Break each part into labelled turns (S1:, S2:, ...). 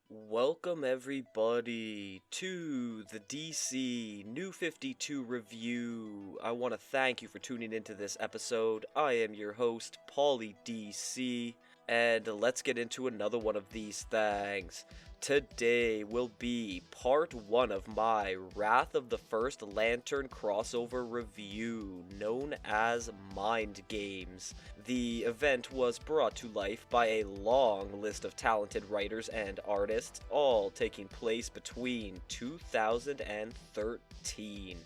S1: Welcome everybody to the DC New 52 review. I want to thank you for tuning into this episode. I am your host, Paulie DC, and let's get into another one of these things. Today will be part 1 of my Wrath of the First Lantern crossover review, known as Mind Games. The event was brought to life by a long list of talented writers and artists, all taking place between 2013.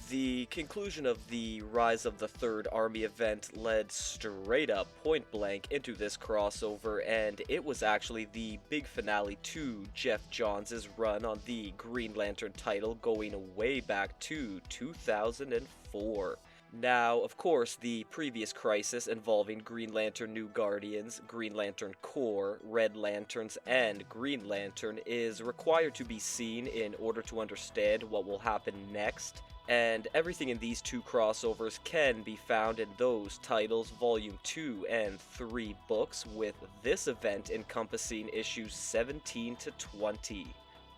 S1: The conclusion of the Rise of the Third Army event led straight up point blank into this crossover, and it was actually the big finale to Geoff Johns' run on the Green Lantern title going way back to 2004. Now, of course, the previous crisis involving Green Lantern New Guardians, Green Lantern Corps, Red Lanterns, and Green Lantern is required to be seen in order to understand what will happen next, and everything in these two crossovers can be found in those titles, Volume 2 and 3 books, with this event encompassing issues 17 to 20.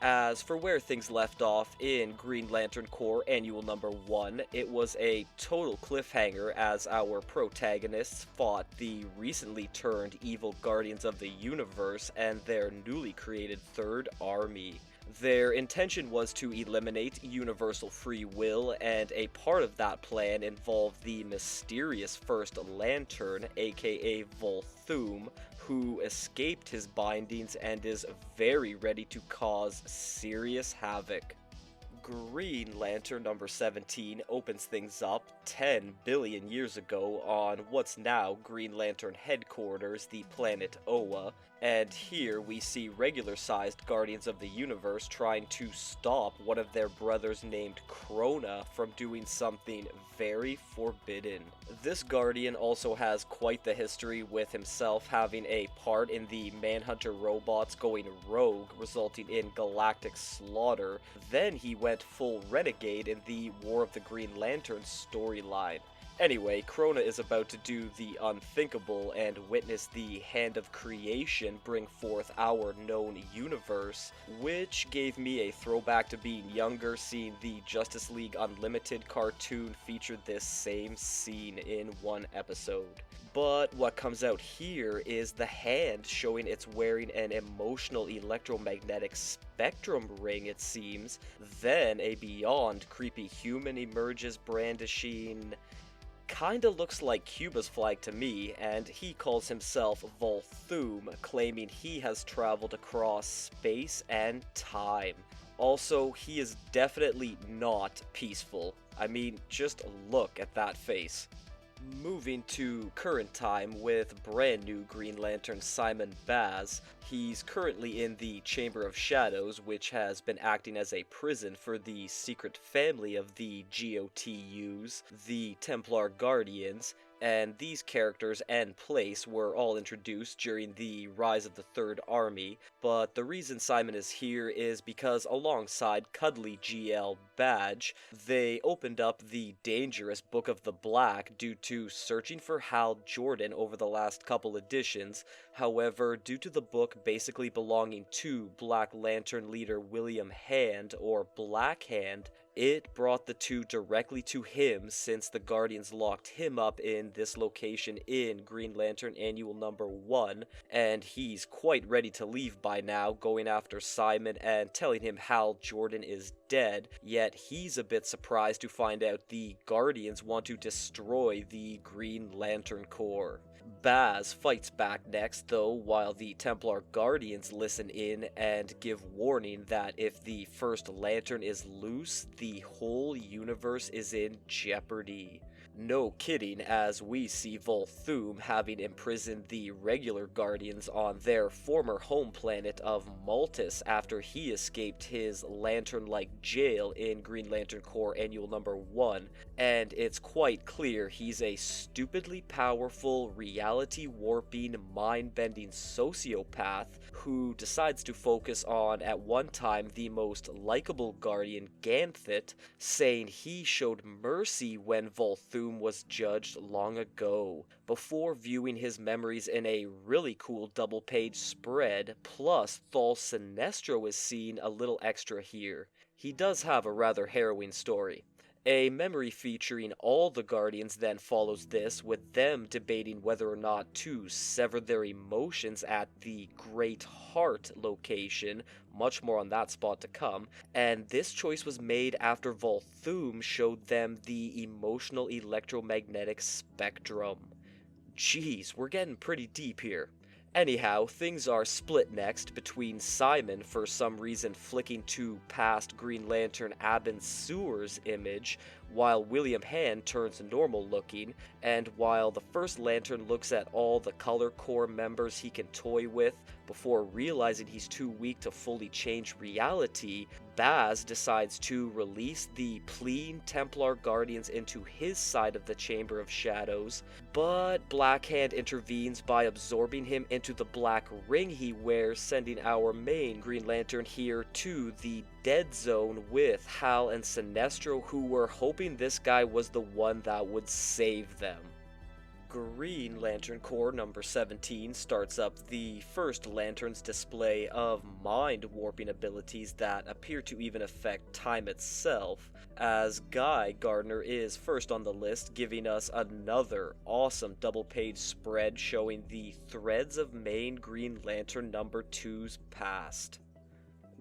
S1: As for where things left off in Green Lantern Corps Annual Number 1, it was a total cliffhanger as our protagonists fought the recently turned evil Guardians of the Universe and their newly created Third Army. Their intention was to eliminate universal free will, and a part of that plan involved the mysterious First Lantern, aka Volthoom, who escaped his bindings and is very ready to cause serious havoc. Green Lantern number 17 opens things up 10 billion years ago on what's now Green Lantern headquarters, the planet Oa, and here we see regular-sized Guardians of the Universe trying to stop one of their brothers named Krona from doing something very forbidden. This Guardian also has quite the history, with himself having a part in the Manhunter robots going rogue, resulting in galactic slaughter. Then he went full renegade in the War of the Green Lanterns storyline. Anyway, Krona is about to do the unthinkable and witness the hand of creation bring forth our known universe, which gave me a throwback to being younger, seeing the Justice League Unlimited cartoon featured this same scene in one episode. But what comes out here is the hand showing it's wearing an emotional electromagnetic spectrum ring, it seems. Then a beyond creepy human emerges brandishing... kinda looks like Cuba's flag to me, and he calls himself Volthoom, claiming he has traveled across space and time. Also, he is definitely not peaceful. I mean, just look at that face. Moving to current time with brand new Green Lantern Simon Baz. He's currently in the Chamber of Shadows, which has been acting as a prison for the secret family of the GOTUs, the Templar Guardians, and these characters and place were all introduced during the Rise of the Third Army, but the reason Simon is here is because alongside Cuddly GL Badge, they opened up the dangerous Book of the Black due to searching for Hal Jordan over the last couple editions. However, due to the book basically belonging to Black Lantern leader William Hand, or Blackhand, it brought the two directly to him, since the Guardians locked him up in this location in Green Lantern Annual Number 1, and he's quite ready to leave by now, going after Simon and telling him Hal Jordan is dead, yet he's a bit surprised to find out the Guardians want to destroy the Green Lantern Corps. Baz fights back next, though, while the Templar Guardians listen in and give warning that if the First Lantern is loose, the whole universe is in jeopardy. No kidding, as we see Volthoom having imprisoned the regular Guardians on their former home planet of Maltus after he escaped his lantern-like jail in Green Lantern Corps Annual Number 1, and it's quite clear he's a stupidly powerful reality reality-warping, mind-bending sociopath who decides to focus on, at one time, the most likable guardian, Ganthet, saying he showed mercy when Volthoom was judged long ago, before viewing his memories in a really cool double-page spread, plus Thal Sinestro is seen a little extra here. He does have a rather harrowing story. A memory featuring all the Guardians then follows this, with them debating whether or not to sever their emotions at the Great Heart location, much more on that spot to come, and this choice was made after Volthoom showed them the emotional electromagnetic spectrum. Jeez, we're getting pretty deep here. Anyhow, things are split next between Simon for some reason flicking to past Green Lantern Abin Sewer's image, while William Hand turns normal looking, and while the first Lantern looks at all the Color Corps members he can toy with before realizing he's too weak to fully change reality, Baz decides to release the Pleen Templar Guardians into his side of the Chamber of Shadows, but Blackhand intervenes by absorbing him into the black ring he wears, sending our main Green Lantern here to the Dead Zone with Hal and Sinestro, who were hoping this guy was the one that would save them. Green Lantern Corps number 17 starts up the first Lantern's display of mind-warping abilities that appear to even affect time itself, as Guy Gardner is first on the list, giving us another awesome double-page spread showing the threads of main Green Lantern number 2's past.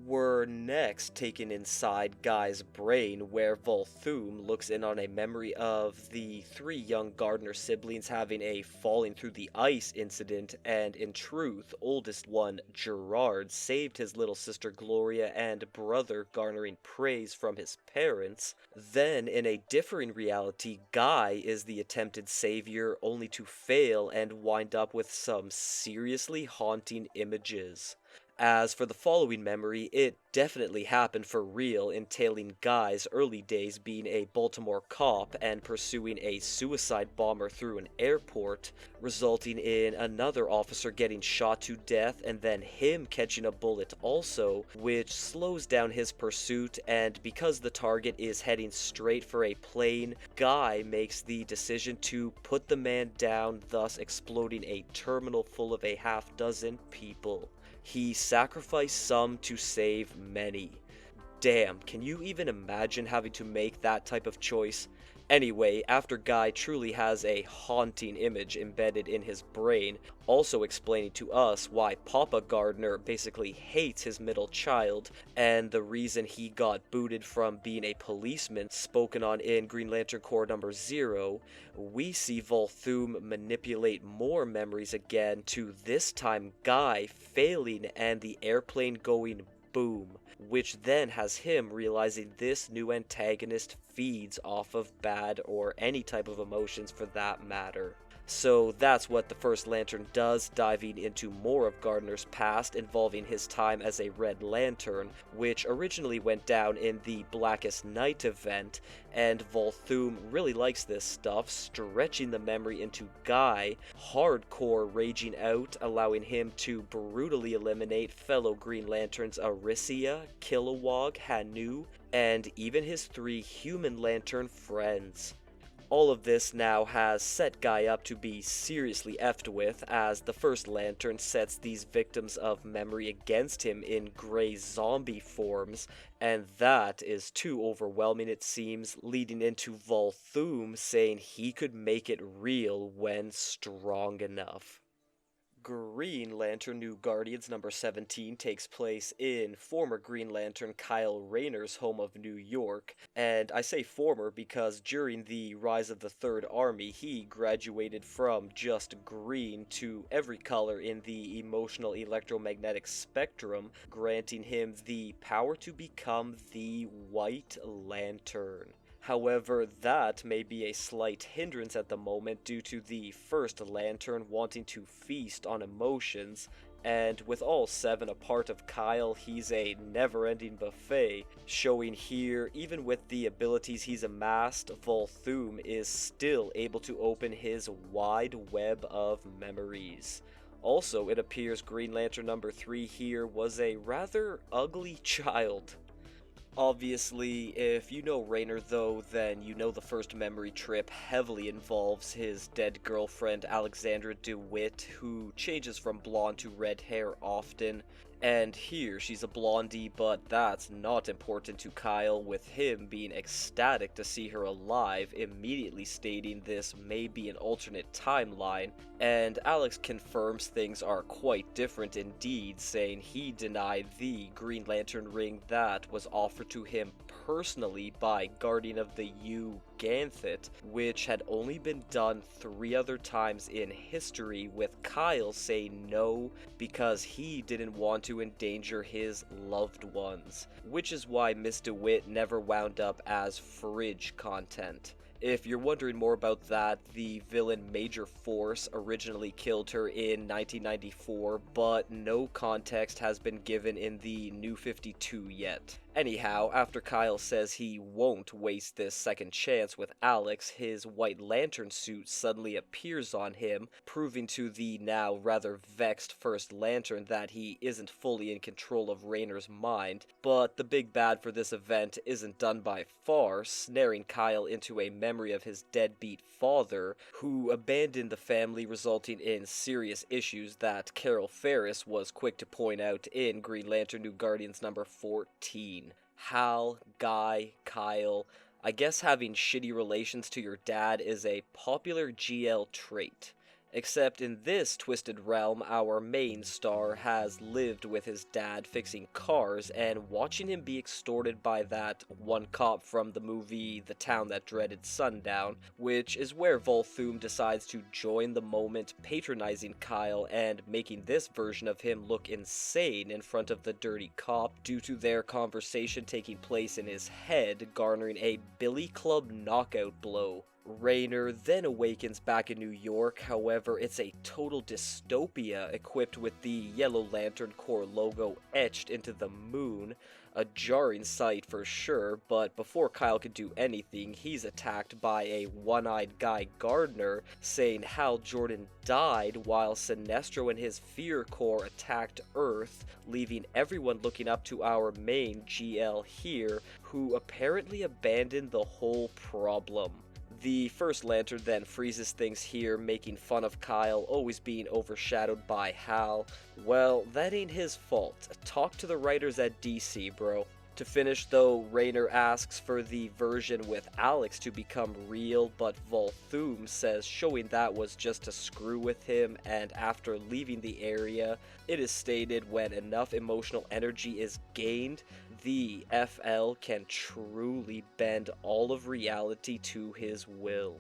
S1: We're next taken inside Guy's brain, where Volthoom looks in on a memory of the 3 young Gardner siblings having a falling through the ice incident, and in truth, oldest one, Gerard, saved his little sister Gloria and brother, garnering praise from his parents. Then, in a differing reality, Guy is the attempted savior, only to fail and wind up with some seriously haunting images. As for the following memory, it definitely happened for real, entailing Guy's early days being a Baltimore cop and pursuing a suicide bomber through an airport, resulting in another officer getting shot to death and then him catching a bullet also, which slows down his pursuit, and because the target is heading straight for a plane, Guy makes the decision to put the man down, thus exploding a terminal full of a half-dozen people. He sacrificed some to save many. Damn, can you even imagine having to make that type of choice? Anyway, after Guy truly has a haunting image embedded in his brain, also explaining to us why Papa Gardner basically hates his middle child, and the reason he got booted from being a policeman spoken on in Green Lantern Corps number 0, we see Volthoom manipulate more memories again, to this time Guy failing and the airplane going boom, which then has him realizing this new antagonist feeds off of bad or any type of emotions for that matter. So that's what the first Lantern does, diving into more of Gardner's past involving his time as a Red Lantern, which originally went down in the Blackest Night event, and Volthoom really likes this stuff, stretching the memory into Guy, hardcore raging out, allowing him to brutally eliminate fellow Green Lanterns Arisia, Kilowog, Hanu, and even his 3 Human Lantern friends. All of this now has set Guy up to be seriously effed with, as the first Lantern sets these victims of memory against him in gray zombie forms, and that is too overwhelming it seems, leading into Volthoom saying he could make it real when strong enough. Green Lantern New Guardians number 17 takes place in former Green Lantern Kyle Rayner's home of New York, and I say former because during the rise of the Third Army he graduated from just green to every color in the emotional electromagnetic spectrum, granting him the power to become the White Lantern. However, that may be a slight hindrance at the moment due to the first Lantern wanting to feast on emotions, And with all 7 a part of Kyle, he's a never-ending buffet, showing here, even with the abilities he's amassed, Volthoom is still able to open his wide web of memories. Also, it appears Green Lantern number 3 here was a rather ugly child. Obviously, if you know Raynor though, then you know the first memory trip heavily involves his dead girlfriend Alexandra DeWitt, who changes from blonde to red hair often. And here she's a blondie, but that's not important to Kyle, with him being ecstatic to see her alive, immediately stating this may be an alternate timeline, and Alex confirms things are quite different indeed, saying he denied the Green Lantern ring that was offered to him personally by Guardian of the U Ganthet, which had only been done 3 other times in history, with Kyle saying no because he didn't want to endanger his loved ones, which is why Miss DeWitt never wound up as fridge content. If you're wondering more about that, the villain Major Force originally killed her in 1994, but no context has been given in the New 52 yet. Anyhow, after Kyle says he won't waste this second chance with Alex, his White Lantern suit suddenly appears on him, proving to the now rather vexed First Lantern that he isn't fully in control of Raynor's mind. But the big bad for this event isn't done by far, snaring Kyle into a memory of his deadbeat father, who abandoned the family, resulting in serious issues that Carol Ferris was quick to point out in Green Lantern New Guardians number 14. Hal, Guy, Kyle, I guess having shitty relations to your dad is a popular GL trait. Except in this twisted realm, our main star has lived with his dad fixing cars, and watching him be extorted by that one cop from the movie The Town That Dreaded Sundown, which is where Volthoom decides to join the moment, patronizing Kyle and making this version of him look insane in front of the dirty cop due to their conversation taking place in his head, garnering a Billy Club knockout blow. Raynor then awakens back in New York, however it's a total dystopia equipped with the Yellow Lantern Corps logo etched into the moon, a jarring sight for sure, but before Kyle can do anything, he's attacked by a one-eyed Guy Gardner, saying Hal Jordan died while Sinestro and his Fear Corps attacked Earth, leaving everyone looking up to our main GL here, who apparently abandoned the whole problem. The First Lantern then freezes things here, making fun of Kyle always being overshadowed by Hal. Well, that ain't his fault. Talk to the writers at DC, bro. To finish though, Raynor asks for the version with Alex to become real, but Volthoom says showing that was just to screw with him, and after leaving the area, it is stated when enough emotional energy is gained, the FL can truly bend all of reality to his will.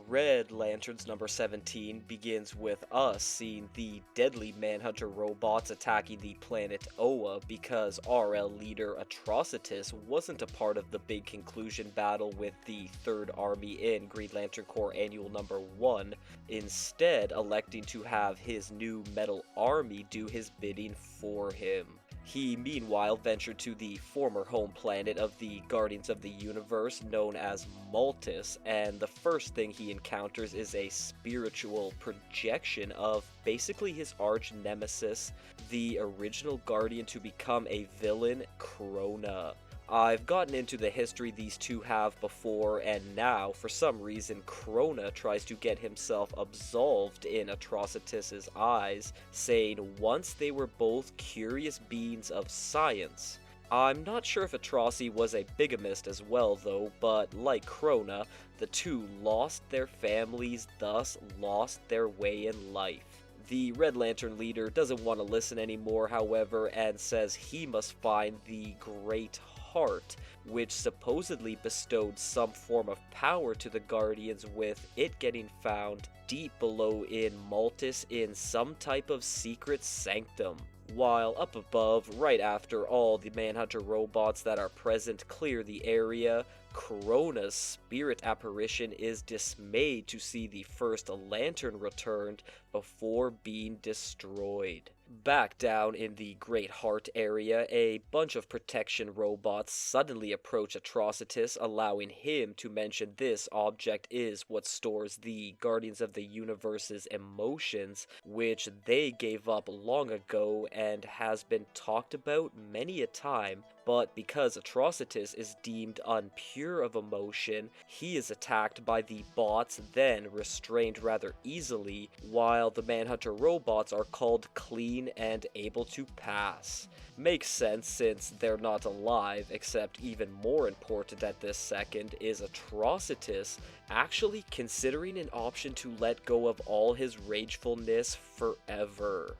S1: Red Lanterns number 17 begins with us seeing the deadly Manhunter robots attacking the planet Oa because RL leader Atrocitus wasn't a part of the big conclusion battle with the 3rd Army in Green Lantern Corps Annual number 1, instead electing to have his new Metal Army do his bidding for him. He meanwhile ventured to the former home planet of the Guardians of the Universe known as Maltus, and the first thing he encounters is a spiritual projection of basically his arch nemesis, the original Guardian to become a villain, Krona. I've gotten into the history these two have before, and now, for some reason, Krona tries to get himself absolved in Atrocitus's eyes, saying once they were both curious beings of science. I'm not sure if Atroci was a bigamist as well though, but like Krona, the two lost their families, thus lost their way in life. The Red Lantern leader doesn't want to listen anymore, however, and says he must find the Great Heart, which supposedly bestowed some form of power to the Guardians, with it getting found deep below in Maltus in some type of secret sanctum. While up above, right after all the Manhunter robots that are present clear the area, Krona's spirit apparition is dismayed to see the first lantern returned before being destroyed. Back down in the Great Heart area, a bunch of protection robots suddenly approach Atrocitus, allowing him to mention this object is what stores the Guardians of the Universe's emotions, which they gave up long ago and has been talked about many a time. But because Atrocitus is deemed unpure of emotion, he is attacked by the bots, then restrained rather easily, while the Manhunter robots are called clean and able to pass. Makes sense since they're not alive, except even more important at this second is Atrocitus actually considering an option to let go of all his ragefulness forever.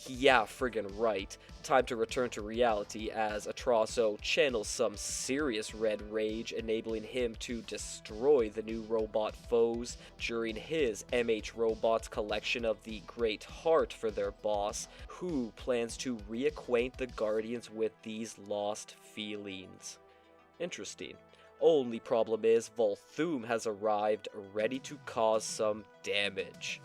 S1: Yeah, friggin' right. Time to return to reality as Atroso channels some serious red rage, enabling him to destroy the new robot foes during his MH Robots collection of the Great Heart for their boss, who plans to reacquaint the Guardians with these lost feelings. Interesting. Only problem is Volthoom has arrived, ready to cause some damage.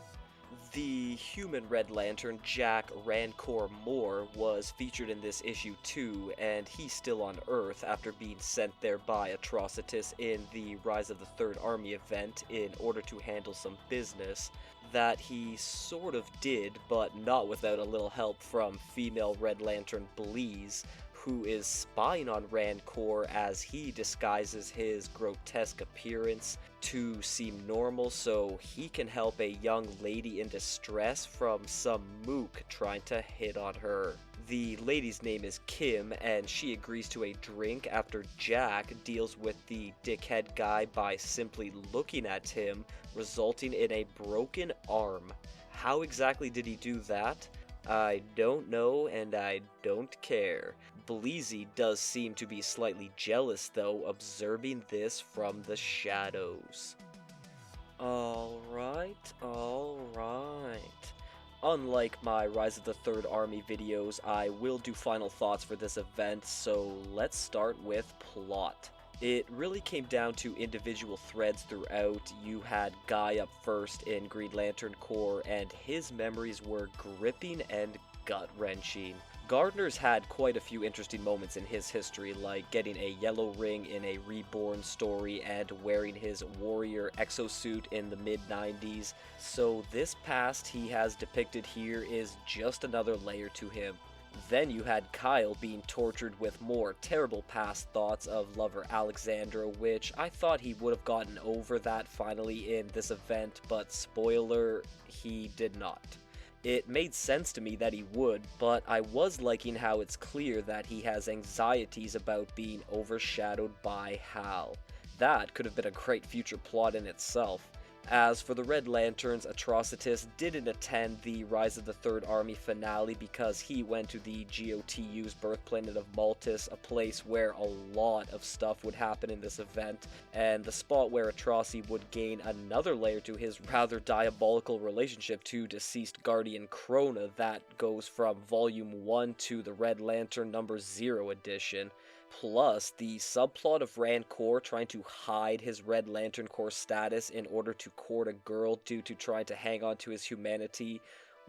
S1: The human Red Lantern, Jack Rancor Moore, was featured in this issue too, and he's still on Earth after being sent there by Atrocitus in the Rise of the Third Army event in order to handle some business that he sort of did, but not without a little help from female Red Lantern Bleeze, who is spying on Rancor as he disguises his grotesque appearance to seem normal so he can help a young lady in distress from some mook trying to hit on her. The lady's name is Kim, and she agrees to a drink after Jack deals with the dickhead guy by simply looking at him, resulting in a broken arm. How exactly did he do that? I don't know, and I don't care. Bleezy does seem to be slightly jealous though, observing this from the shadows. Alright. Unlike my Rise of the Third Army videos, I will do final thoughts for this event, so let's start with plot. It really came down to individual threads throughout. You had Guy up first in Green Lantern Corps, and his memories were gripping and gut-wrenching. Gardner's had quite a few interesting moments in his history, like getting a yellow ring in a Reborn story and wearing his warrior exosuit in the mid-90s, so this past he has depicted here is just another layer to him. Then you had Kyle being tortured with more terrible past thoughts of lover Alexandra, which I thought he would have gotten over that finally in this event, but spoiler, he did not. It made sense to me that he would, but I was liking how it's clear that he has anxieties about being overshadowed by Hal. That could have been a great future plot in itself. As for the Red Lanterns, Atrocitus didn't attend the Rise of the Third Army finale because he went to the GOTU's birth planet of Maltus, a place where a lot of stuff would happen in this event, and the spot where Atroci would gain another layer to his rather diabolical relationship to deceased Guardian Krona that goes from Volume 1 to the Red Lantern number 0 edition. Plus, the subplot of Rancor trying to hide his Red Lantern Corps status in order to court a girl due to trying to hang on to his humanity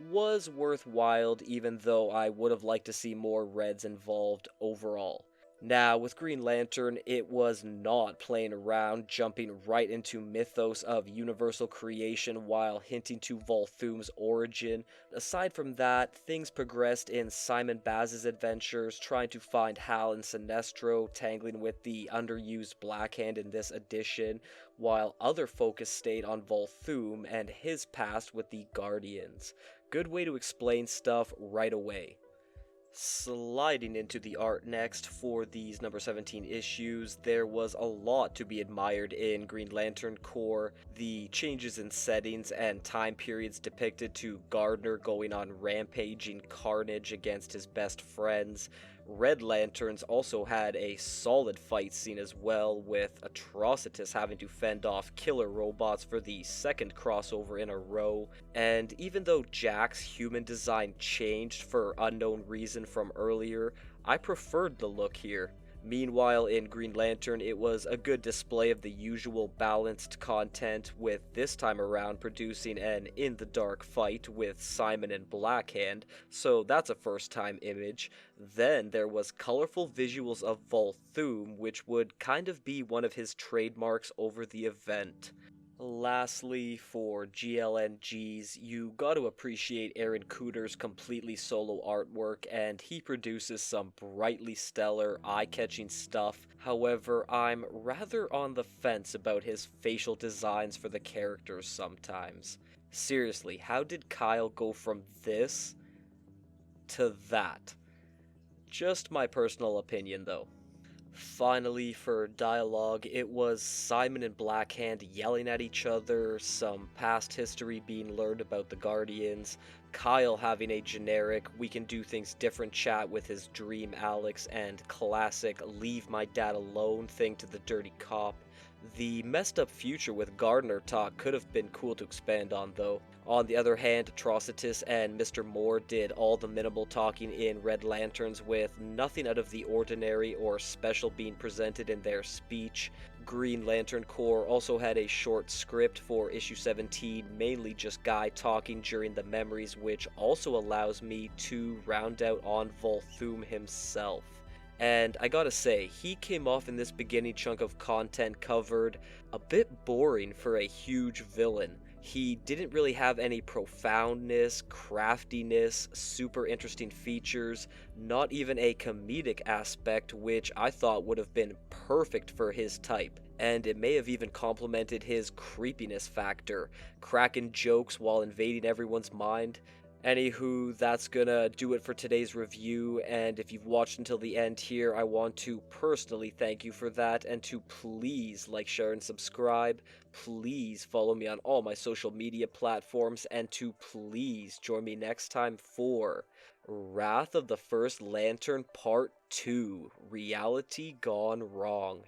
S1: was worthwhile, even though I would have liked to see more Reds involved overall. Now, with Green Lantern, it was not playing around, jumping right into mythos of universal creation while hinting to Volthoom's origin. Aside from that, things progressed in Simon Baz's adventures, trying to find Hal and Sinestro, tangling with the underused Blackhand in this edition, while other focus stayed on Volthoom and his past with the Guardians. Good way to explain stuff right away. Sliding into the art next for these number 17 issues, there was a lot to be admired in Green Lantern Corps. The changes in settings and time periods depicted to Gardner going on rampaging carnage against his best friends. Red Lanterns also had a solid fight scene as well, with Atrocitus having to fend off killer robots for the second crossover in a row, and even though Jack's human design changed for unknown reason from earlier, I preferred the look here. Meanwhile, in Green Lantern, it was a good display of the usual balanced content, with this time around producing an in the dark fight with Simon and Blackhand, so that's a first time image. Then there was colorful visuals of Volthoom, which would kind of be one of his trademarks over the event. Lastly, for GLNGs, you gotta appreciate Aaron Kuder's completely solo artwork, and he produces some brightly stellar, eye-catching stuff. However, I'm rather on the fence about his facial designs for the characters sometimes. Seriously, how did Kyle go from this to that? Just my personal opinion, though. Finally, for dialogue, it was Simon and Blackhand yelling at each other, some past history being learned about the Guardians, Kyle having a generic we can do things different chat with his dream Alex, and classic leave my dad alone thing to the dirty cop. The messed up future with Gardner talk could have been cool to expand on, though. On the other hand, Atrocitus and Mr. Moore did all the minimal talking in Red Lanterns, with nothing out of the ordinary or special being presented in their speech. Green Lantern Corps also had a short script for issue 17, mainly just Guy talking during the memories, which also allows me to round out on Volthoom himself. And I gotta say, he came off in this beginning chunk of content covered a bit boring for a huge villain. He didn't really have any profoundness, craftiness, super interesting features, not even a comedic aspect, which I thought would have been perfect for his type. And it may have even complemented his creepiness factor, cracking jokes while invading everyone's mind. Anywho, that's gonna do it for today's review, and if you've watched until the end here, I want to personally thank you for that, and to please like, share, and subscribe. Please follow me on all my social media platforms, and to please join me next time for Wrath of the First Lantern Part 2, Reality Gone Wrong.